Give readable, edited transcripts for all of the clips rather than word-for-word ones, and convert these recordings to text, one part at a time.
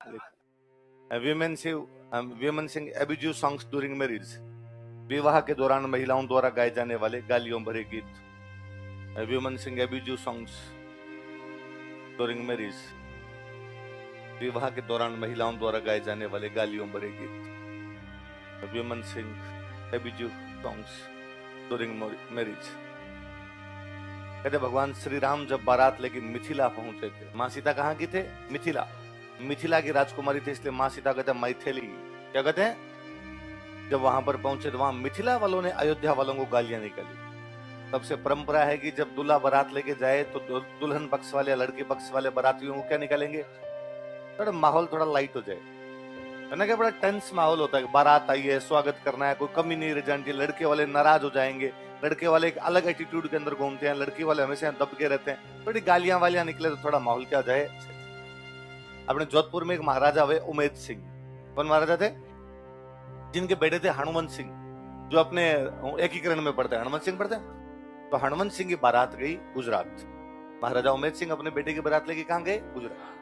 Women सिंग abusive songs during marriage. विवाह के दौरान महिलाओं द्वारा गाए जाने वाले गालियों भरे गीत। वीमेन सिंग एब्यूजिव सॉन्ग्स ड्यूरिंग मैरिज। विवाह के दौरान महिलाओं द्वारा गाए जाने वाले गालियों भरे गीत। वीमेन सिंग एब्यूजिव सॉन्ग्स ड्यूरिंग मैरिज। कहते भगवान श्री राम जब बारात लेके मिथिला पहुंचे थे, माँ सीता कहाँ की थे? मिथिला। मिथिला की राजकुमारी थे, इसलिए माँ सीता कहते हैं मैथिली। क्या कहते हैं? जब वहां पर पहुंचे तो वहां मिथिला वालों ने अयोध्या वालों को गालियां निकाली। तब से परंपरा है कि जब दूल्हा बारात लेके जाए तो दुल्हन पक्ष वाले, लड़के पक्ष वाले बारातियों को क्या निकालेंगे? थोड़ा माहौल थोड़ा लाइट हो जाए, है ना? क्या बड़ा टेंस माहौल होता है। बारात आई है, स्वागत करना है, कोई कमी नहीं रह जानी चाहिए। लड़के वाले नाराज हो जाएंगे, लड़के वाले एक अलग एटीट्यूड के अंदर घूमते हैं, लड़की वाले हमेशा दब के रहते हैं। थोड़ी गालियां वालियां निकले तो थोड़ा माहौल क्या हो जाए। अपने जोधपुर में एक महाराजा हुए उमेद सिंह। कौन महाराजा थे? जिनके बेटे थे हनुमंत सिंह, जो अपने एकीकरण में पढ़ते हैं। हनुमंत सिंह पढ़ते हैं। तो हनुमंत सिंह की बारात गई गुजरात। महाराजा उमेद सिंह अपने बेटे की बारात लेके कहां गए? गुजरात।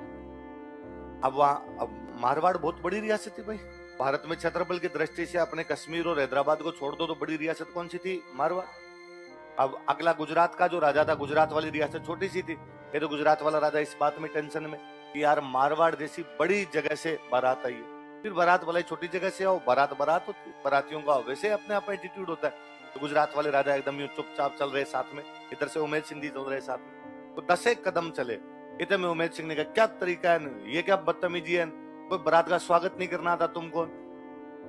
अब मारवाड़ बहुत बड़ी रियासत थी भाई। भारत में क्षेत्रफल की दृष्टि से अपने कश्मीर और हैदराबाद को छोड़ दो तो बड़ी रियासत कौन सी थी? मारवाड़। अब अगला गुजरात का जो राजा था, गुजरात वाली रियासत छोटी सी थी। ये तो गुजरात वाला राजा इस बात में टेंशन में कि यार मारवाड़ जैसी बड़ी जगह से बारात आई है, फिर बारात वाले छोटी जगह से आओ, बारात बारात होती है, बारातियों का वैसे अपने आप एटीट्यूड होता है। तो गुजरात वाले राजा एकदम यूं चुपचाप चल रहे साथ में, इधर से उमेद सिंह जी चल रहे साथ में। तो 10 कदम चले, इतने में उमेद सिंह ने कहा क्या तरीका है, ये क्या बदतमीजी है, कोई बारात का स्वागत नहीं करना था तुमको?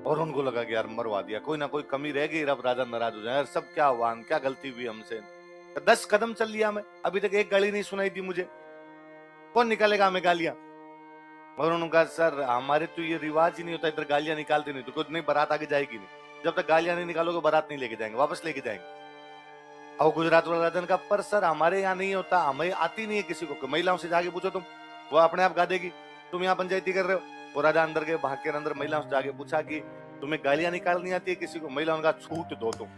और उनको लगा कि यार मरवा दिया, कोई ना कोई कमी रह गई, अब राजा नाराज हो जाए, सब क्या हुआ, क्या गलती हुई हमसे। 10 कदम चल लिया मैं, अभी तक एक गाली नहीं सुनाई थी मुझे, कौन निकालेगा हमें गालियां? और उन्होंने कहा सर हमारे तो ये रिवाज ही नहीं होता, इधर गालियां निकालते नहीं, तो कुछ नहीं, बारात आगे जाएगी नहीं। जब तक गालियां नहीं निकालोगे बारात नहीं लेके जाएंगे, वापस लेके जाएंगे। और गुजरात वाला राजा ने कहा पर सर हमारे यहाँ नहीं होता, हमें आती नहीं है किसी को, महिलाओं से जाके पूछो तुम, वो अपने आप गा देगी, तुम यहाँ पंचायती कर रहे हो। वो राजा अंदर गए, भाग के अंदर महिलाओं से जाके पूछा कि तुम्हें गालियां निकालनी आती है किसी को? महिलाओं का छूट दो तुम,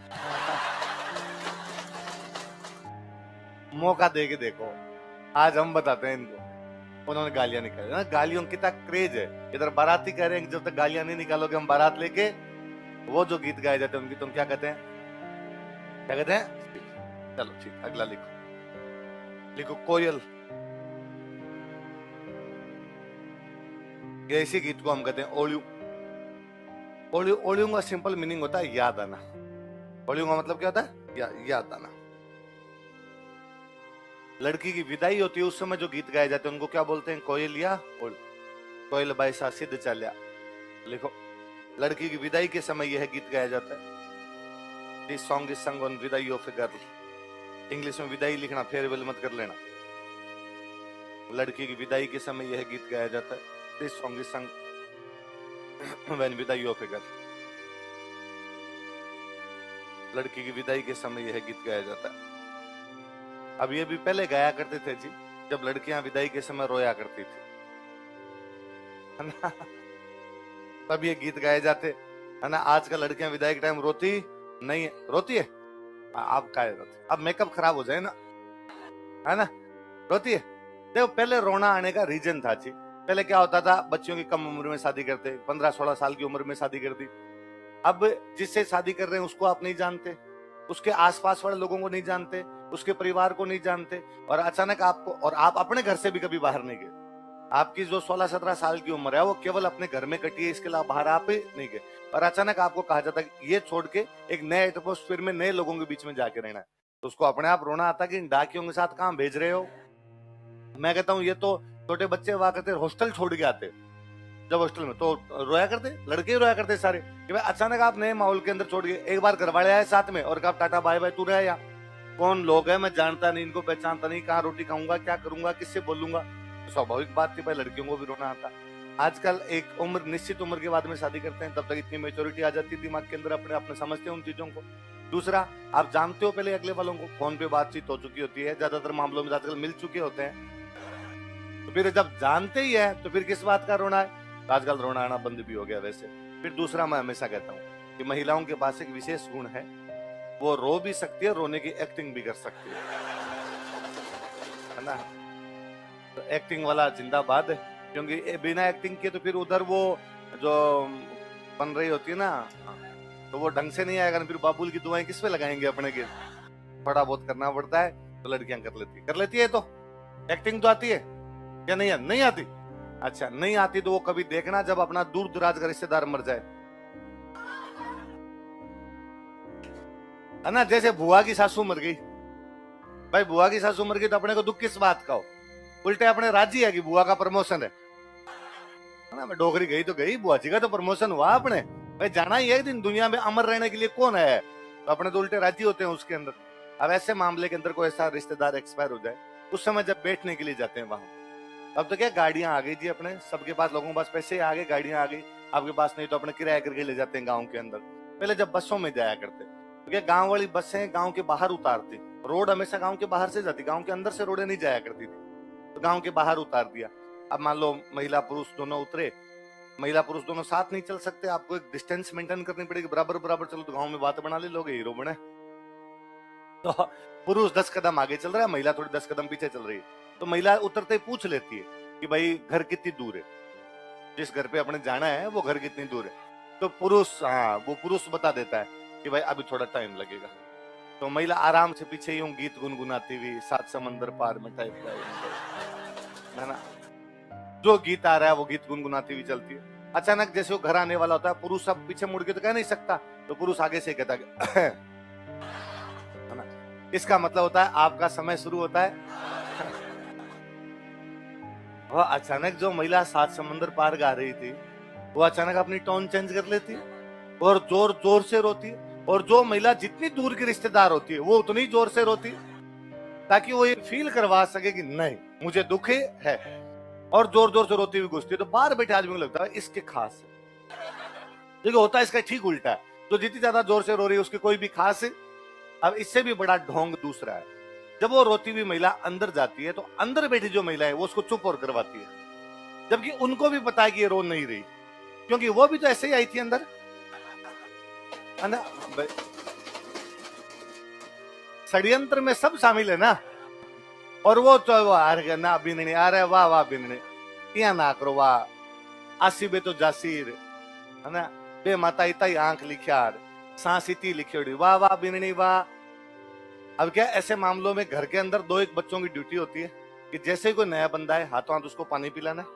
मौका दे के देखो, आज हम बताते हैं इनको। उन्होंने गालियां निकाली ना, गालियों की तक क्रेज है। इधर बाराती कह रहे हैं जब तक गालियां नहीं निकालोगे हम बारात लेके, वो जो गीत गाए जाते हैं उनकी तुम क्या कहते हैं? क्या कहते हैं? चलो ठीक, अगला लिखो, लिखो कोयल। ऐसे गीत को हम कहते हैं ओलियू। ओलियू, ओलियू का सिंपल मीनिंग होता है याद आना। ओलियू का मतलब क्या होता है? याद आना। लड़की की विदाई होती है उस समय जो गीत गाए जाते हैं उनको क्या बोलते हैं? कोयल या ओल। कोयल बैसा सिद्ध चल्या। लिखो, लड़की की विदाई के समय यह गीत गाया जाता है। दिस सॉन्ग इज संग ऑन विदाई ऑफ ए गर्ल। इंग्लिश में विदाई लिखना, फेयरवेल मत कर लेना। लड़की की विदाई के समय यह गीत गाया जाता है। दिस सॉन्ग इज संग व्हेन विदाई ऑफ ए गर्ल। लड़की की विदाई के समय यह गीत गाया जाता है। अब ये भी पहले गाया करते थे जी, जब लड़कियां विदाई के समय रोया करती थी, है ना? तब ये गीत गाए जाते, है ना? आजकल लड़कियां विदाई के टाइम रोती नहीं है। रोती है? आप क्या रोती? अब मेकअप खराब हो जाए ना, है ना? रोती है। देखो पहले रोना आने का रीजन था जी। पहले क्या होता था, बच्चियों की कम उम्र में शादी करते, 15-16 साल की उम्र में शादी कर दी। अब जिससे शादी कर रहे हैं उसको आप नहीं जानते, उसके आसपास वाले लोगों को नहीं जानते, उसके परिवार को नहीं जानते, और अचानक आपको, और आप अपने घर से भी कभी बाहर नहीं गए, आपकी जो 16-17 साल की उम्र है वो केवल अपने घर में कटी है, इसके अलावा बाहर आप ही नहीं गए, और अचानक आपको कहा जाता है ये छोड़ के एक नए एटमोस्फेयर में नए लोगों के बीच में जाके रहना है, तो उसको अपने आप रोना आता कि इन डाकियों के साथ कहां भेज रहे हो। मैं कहता हूँ ये तो छोटे बच्चे हुआ करते हॉस्टल छोड़ के आते, जब हॉस्टल में तो रोया करते, लड़के ही रोया करते सारे कि भाई अचानक आप नए माहौल के अंदर छोड़ के, एक बार घर वाले आए साथ में और कहा टाटा बाय बाय, तू रह या, कौन लोग है मैं जानता नहीं, इनको पहचानता नहीं, कहाँ रोटी खाऊंगा, क्या करूंगा, किससे बोलूंगा। तो स्वाभाविक बात थी भाई लड़कियों को भी रोना आता। आजकल एक उम्र, निश्चित उम्र के बाद में शादी करते हैं, तब तक इतनी मेच्योरिटी आ जाती है दिमाग के अंदर, अपने अपने समझते हैं उन चीजों को। दूसरा, आप जानते हो पहले अगले वालों को, फोन पे बातचीत हो चुकी होती है, ज्यादातर मामलों में आजकल मिल चुके होते हैं, तो फिर जब जानते ही है तो फिर किस बात का रोना है? आजकल रोना आना बंद भी हो गया वैसे। फिर दूसरा, मैं हमेशा कहता हूँ कि महिलाओं के पास एक विशेष गुण है, वो रो भी सकती है, रोने की एक्टिंग भी कर सकती है ना? तो एक्टिंग वाला जिंदाबाद है, क्योंकि बिना एक्टिंग के तो फिर उधर वो जो बन रही होती है ना, तो वो ढंग से नहीं आएगा ना, फिर बाबुल की दुआएं किस पे लगाएंगे अपने के। थोड़ा बहुत करना पड़ता है, तो लड़कियां कर लेती है। तो एक्टिंग तो आती है या नहीं? नहीं आती। अच्छा नहीं आती तो वो कभी देखना जब अपना दूर दराज का रिश्तेदार मर जाए, है ना। जैसे बुआ की सासू मर गई, भाई बुआ की सासू मर गई तो अपने को दुख किस बात का हो? उल्टे अपने राजी है कि बुआ का प्रमोशन है ना। मैं डोगरी गई तो गई, बुआ जी का तो प्रमोशन हुआ अपने, भाई जाना ही एक दिन, दुनिया में अमर रहने के लिए कौन है, तो अपने तो उल्टे राजी होते हैं उसके अंदर। अब ऐसे मामले के अंदर कोई ऐसा रिश्तेदार एक्सपायर हो जाए, उस समय जब बैठने के लिए जाते हैं वहां, अब तो क्या गाड़ियां आ गई जी, अपने सबके पास, लोगों के पास पैसे आ गए, गाड़ियां आ गई। आपके पास नहीं तो अपने किराया करके ले जाते हैं गाँव के अंदर। पहले जब बसों में जाया करते, तो क्या गाँव वाली बसें गाँव के बाहर उतारती, रोड हमेशा गाँव के बाहर से जाती, गाँव के अंदर से रोडें नहीं जाया करती थी, तो गाँव के बाहर उतार दिया। अब मान लो महिला पुरुष दोनों उतरे, महिला पुरुष दोनों साथ नहीं चल सकते, आपको एक डिस्टेंस मेंटेन करनी पड़ेगी, बराबर बराबर चलो तो गाँव में बात बना ले लोगे, हीरो बने। तो पुरुष 10 कदम आगे चल रहा है, महिला थोड़ी 10 कदम पीछे चल रही है, तो महिला उतरते ही पूछ लेती है कि भाई घर कितनी दूर है, जिस घर पे अपने जाना है वो घर कितनी दूर है। तो पुरुष, हाँ वो पुरुष बता देता है कि भाई अभी थोड़ा टाइम लगेगा। तो महिला आराम से पीछे यूं गीत गुनगुनाती हुई, सात समंदर पार में टाइप का, है ना, जो गीत आ रहा है वो गीत गुनगुनाती हुई चलती है। अचानक जैसे वो घर आने वाला होता है, पुरुष अब पीछे मुड़ के तो कह नहीं सकता, तो पुरुष आगे से कहता है ना, इसका मतलब होता है आपका समय शुरू होता है। वह अचानक जो महिला सात समंदर पार गा रही थी, वो अचानक अपनी टोन चेंज कर लेती है और जोर जोर से रोती है, और जो महिला जितनी दूर की रिश्तेदार होती है वो उतनी जोर से रोती है, ताकि वो ये फील करवा सके कि नहीं मुझे दुख है, और जोर जोर से रोती हुई घुसती है। तो बाहर बैठे आदमी को लगता है इसके खास है, देखिए होता है इसका ठीक उल्टा है, तो जितनी ज्यादा जोर से रो रही है उसकी कोई भी खास है। अब इससे भी बड़ा ढोंग दूसरा है, जब वो रोती हुई महिला अंदर जाती है, तो अंदर बैठी जो महिला है वो उसको चुप और करवाती है, जबकि उनको भी पता है कि ये रो नहीं रही, क्योंकि वो भी तो ऐसे ही आई थी अंदर, है ना। षड्यंत्र में सब शामिल है ना। और वो तो ना बिननी, अरे वाह वाह बिननी, या ना करो वाह, आसीबे तो जासीर, है ना, बे माता इताई आंख लिख्यार, सांस इती लिखियोड़ी, वाह वाह बिननी वाह। अब क्या ऐसे मामलों में घर के अंदर दो एक बच्चों की ड्यूटी होती है कि जैसे ही कोई नया बंदा है, हाथों हाथ उसको पानी पिलाना है,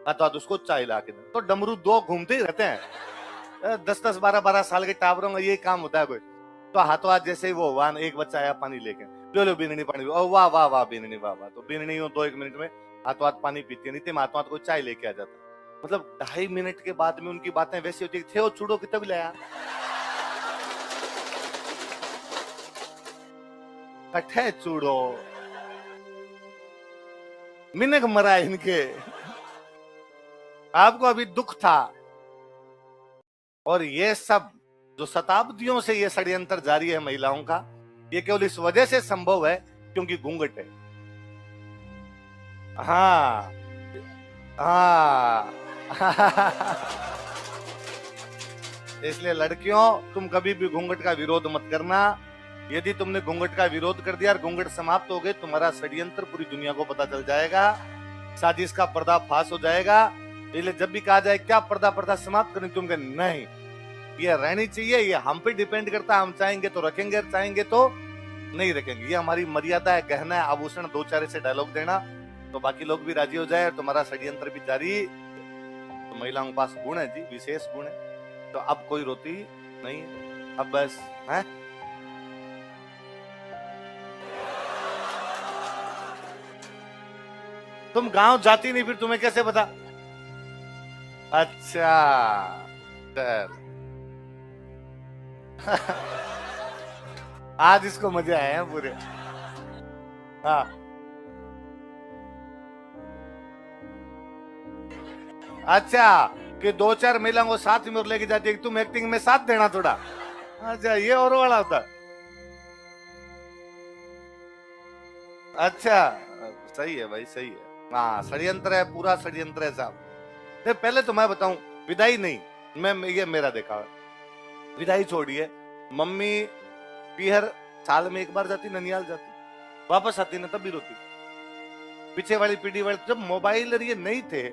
हाथों हाथ उसको चाय ला के देना। तो डमरू दो घूमते ही रहते हैं, 10-10 12-12 साल के टाबरों का ये काम होता है कोई। तो हाथों हाथ जैसे ही वो वान एक बच्चा आया पानी लेके, लो लो बिननी पानी, ओ वाह वाह वाह बिननी वाह वाह, तो बिननी हो 2-1 मिनट में हाथों हाथ पानी पीती, नहीं तो हाथों हाथ कोई चाय लेके आ जाता। मतलब 2.5 मिनट के बाद में उनकी बातें वैसी होती थे, वो छुड़ो कितना भी लाया कठे चूड़ो मिनक मरा इनके, आपको अभी दुख था। और ये सब जो शताब्दियों से ये षड्यंत्र जारी है महिलाओं का, ये केवल इस वजह से संभव है क्योंकि घूंघट है। हाँ हाँ इसलिए लड़कियों, तुम कभी भी घूंघट का विरोध मत करना। यदि तुमने घूंघट का विरोध कर दिया और घूंघट समाप्त हो गए, तुम्हारा षड्यंत्र पूरी दुनिया को पता चल जाएगा, साजिश का पर्दाफाश हो जाएगा। इसलिए जब भी कहा जाए क्या पर्दा समाप्त करनी, तुम कहें नहीं, ये रहनी चाहिए, ये हम पे डिपेंड करता है, हम चाहेंगे तो रखेंगे, चाहेंगे तो नहीं रखेंगे, ये हमारी मर्यादा है, गहना है, आभूषण। 2-4 ऐसे डायलॉग देना तो बाकी लोग भी राजी हो जाए और तुम्हारा षड्यंत्र भी जारी। तो महिलाओं के पास गुण है जी, विशेष गुण है। तो अब कोई रोती नहीं, अब बस है तुम गांव जाती नहीं, फिर तुम्हें कैसे पता? अच्छा चल आज इसको मजे आए हैं पूरे। हाँ अच्छा, कि 2-4 महिलाओं को साथ में लेके जाती है, तुम एक्टिंग में साथ देना थोड़ा। अच्छा ये और वाला होता। अच्छा सही है भाई, सही है। हाँ षड्यंत्र है, पूरा षड्यंत्र है साहब। पहले तो मैं बताऊं, विदाई नहीं, मैं ये मेरा देखा, विदाई छोड़िए, मम्मी पीहर साल में एक बार जाती, ननियाल जाती, वापस आती ना तब भी रोती। पीछे वाली पीढ़ी वाले जब मोबाइल और ये नहीं थे,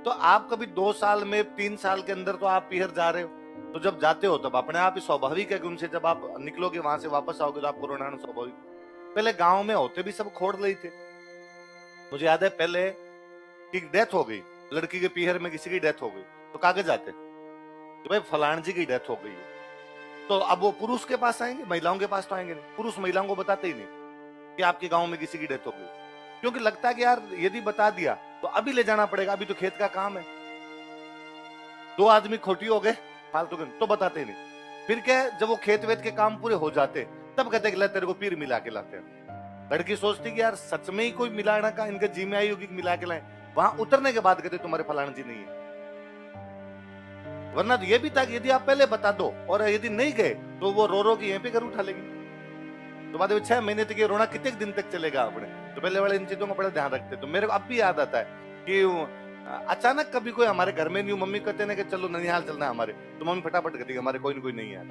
तो आप कभी 2 साल में 3 साल के अंदर तो आप पीहर जा रहे हो, तो जब जाते हो तब अपने आप ही स्वाभाविक है कि उनसे जब आप निकलोगे वहां से वापस आओगे तो आपको रोना आना स्वाभाविक। पहले गांव में होते भी सब खोड़ रही थे। मुझे याद है पहले कि डेथ हो गई, लड़की के पीहर में किसी की डेथ हो गई तो कागज आते कि भाई फलान जी की डेथ हो गई है। तो अब वो पुरुष के पास आएंगे, महिलाओं के पास तो आएंगे नहीं। पुरुष महिलाओं को बताते ही नहीं कि आपके गांव में किसी की डेथ हो गई, क्योंकि लगता है कि यार यदि बता दिया तो अभी ले जाना पड़ेगा, अभी तो खेत का काम है। 2 आदमी खोटी हो गए फालतू के, तो बताते नहीं। फिर क्या है, जब वो खेत वेत के काम पूरे हो जाते तब कहते कि तेरे को पीर मिला के लाते हैं। लड़की सोचती कि यार सच में ही कोई मिलाना का इनके जी में आई होगी, मिला के लाए। वहां उतरने के बाद कहते तुम्हारे फलाना जी नहीं है। वरना तो ये भी था कि यदि आप पहले बता दो और यदि नहीं गए तो वो रो रो के यहीं पे घर उठा लेगी। तो बाद में 6 महीने तक ये रोना कितने दिन तक चलेगा अपने। तो पहले वाले इन चीजों का बड़ा ध्यान रखते। तो मेरे को अब भी याद आता है कि अचानक कभी कोई हमारे घर में नहीं, मम्मी कहते ना कि चलो ननिहाल चलना है हमारे, तो मम्मी फटाफट कहती हमारे कोई ना कोई नहीं है।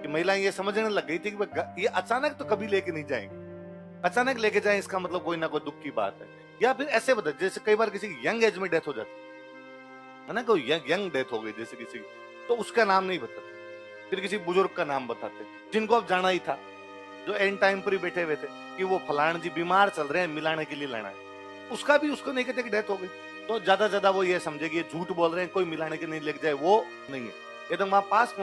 कि महिलाएं ये समझने लग गई थी कि ये अचानक तो कभी लेके नहीं जाएंगे, अचानक लेके जाए इसका मतलब कोई ना कोई दुख की बात है। या फिर ऐसे बता, जैसे कई बार किसी की यंग एज में डेथ हो जाती है ना, कोई यंग डेथ हो गई जैसे किसी, तो उसका नाम नहीं बताते, फिर किसी बुजुर्ग का नाम बताते जिनको अब जाना ही था, जो एंड टाइम पर ही बैठे हुए थे कि वो फलान जी बीमार चल रहे हैं, मिलाने के लिए लाना है। उसका भी उसको नहीं कहते कि डेथ हो गई, तो ज्यादा वो ये समझे कि ये झूठ बोल रहे हैं, कोई मिलाने के नहीं लेके जाए, वो नहीं है। एकदम वहां पास